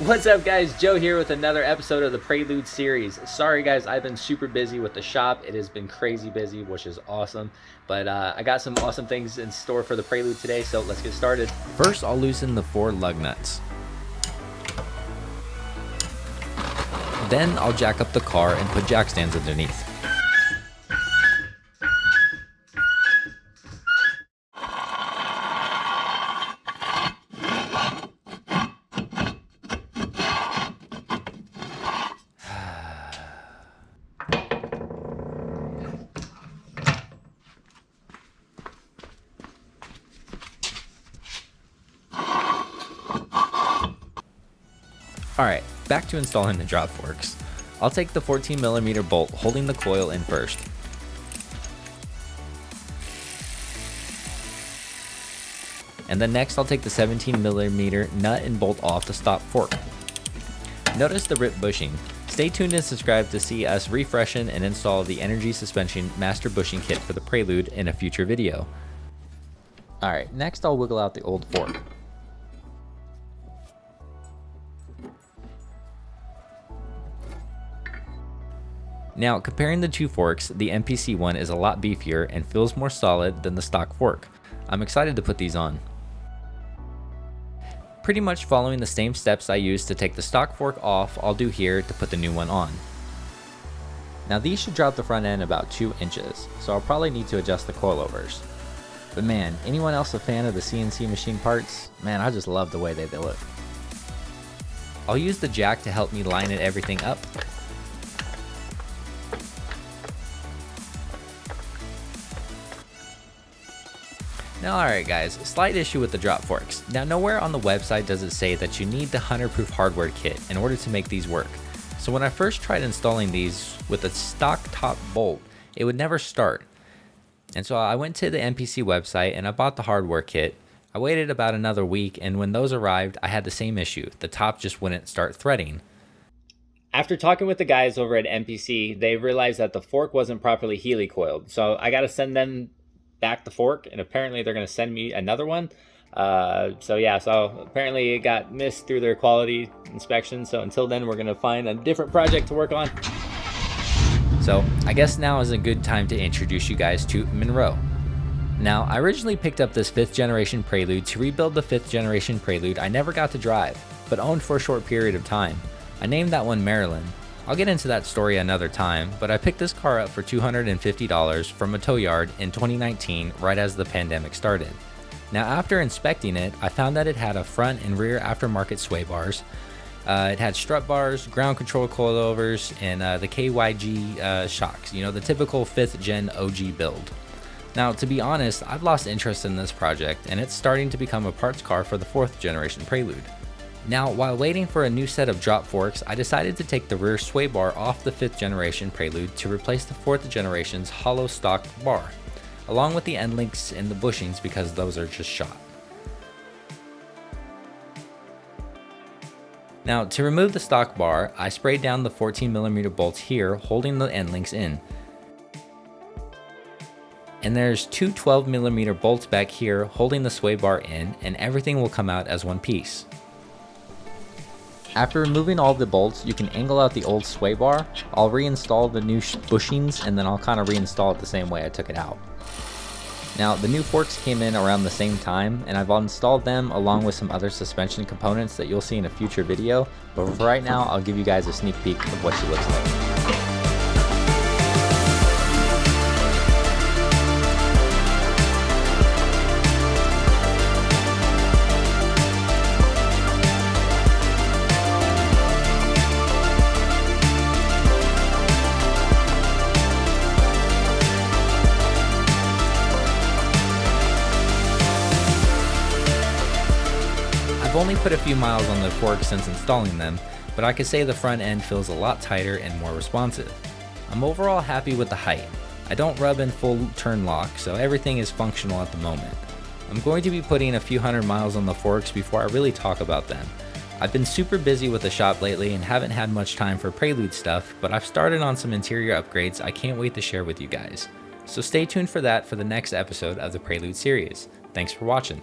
What's up guys, Joe here with another episode of the Prelude series. Sorry guys, I've been super busy with the shop. It has been crazy busy, which is awesome. But I got some awesome things in store for the Prelude today, so let's get started. First, I'll loosen the 4 lug nuts. Then I'll jack up the car and put jack stands underneath. Alright, back to installing the drop forks. I'll take the 14mm bolt holding the coil in first. And then next I'll take the 17mm nut and bolt off the stop fork. Notice the ripped bushing. Stay tuned and subscribe to see us refreshen and install the Energy Suspension Master Bushing Kit for the Prelude in a future video. Alright, next I'll wiggle out the old fork. Now, comparing the two forks, the MPC one is a lot beefier and feels more solid than the stock fork. I'm excited to put these on. Pretty much following the same steps I used to take the stock fork off, I'll do here to put the new one on. Now these should drop the front end about 2 inches, so I'll probably need to adjust the coilovers. But man, anyone else a fan of the CNC machine parts? Man, I just love the way they look. I'll use the jack to help me line everything up. Now alright guys, slight issue with the drop forks. Now nowhere on the website does it say that you need the hunter-proof hardware kit in order to make these work. So when I first tried installing these with a stock top bolt, it would never start. And so I went to the MPC website and I bought the hardware kit. I waited about another week, and when those arrived, I had the same issue. The top just wouldn't start threading. After talking with the guys over at MPC, they realized that the fork wasn't properly helicoiled. So I got to send them back the fork, and apparently they're going to send me another one. So apparently it got missed through their quality inspection. So until then, we're going to find a different project to work on. So I guess now is a good time to introduce you guys to Monroe. Now, I originally picked up this 5th generation Prelude to rebuild the 5th generation Prelude I never got to drive, but owned for a short period of time. I named that one Maryland. I'll get into that story another time, but I picked this car up for $250 from a tow yard in 2019, right as the pandemic started. Now after inspecting it, I found that it had a front and rear aftermarket sway bars. It had strut bars, ground control coilovers, and the KYG shocks, you know, the typical 5th gen OG build. Now to be honest, I've lost interest in this project, and it's starting to become a parts car for the 4th generation Prelude. Now, while waiting for a new set of drop forks, I decided to take the rear sway bar off the 5th generation Prelude to replace the 4th generation's hollow stock bar, along with the end links and the bushings because those are just shot. Now, to remove the stock bar, I sprayed down the 14mm bolts here, holding the end links in. And there's 2 12mm bolts back here holding the sway bar in, and everything will come out as one piece. After removing all the bolts, you can angle out the old sway bar. I'll reinstall the new bushings, and then I'll kind of reinstall it the same way I took it out. Now, the new forks came in around the same time, and I've installed them along with some other suspension components that you'll see in a future video, but for right now, I'll give you guys a sneak peek of what she looks like. I've only put a few miles on the forks since installing them, but I could say the front end feels a lot tighter and more responsive. I'm overall happy with the height. I don't rub in full turn lock, so everything is functional at the moment. I'm going to be putting a few hundred miles on the forks before I really talk about them. I've been super busy with the shop lately and haven't had much time for Prelude stuff, but I've started on some interior upgrades I can't wait to share with you guys. So stay tuned for that for the next episode of the Prelude series. Thanks for watching.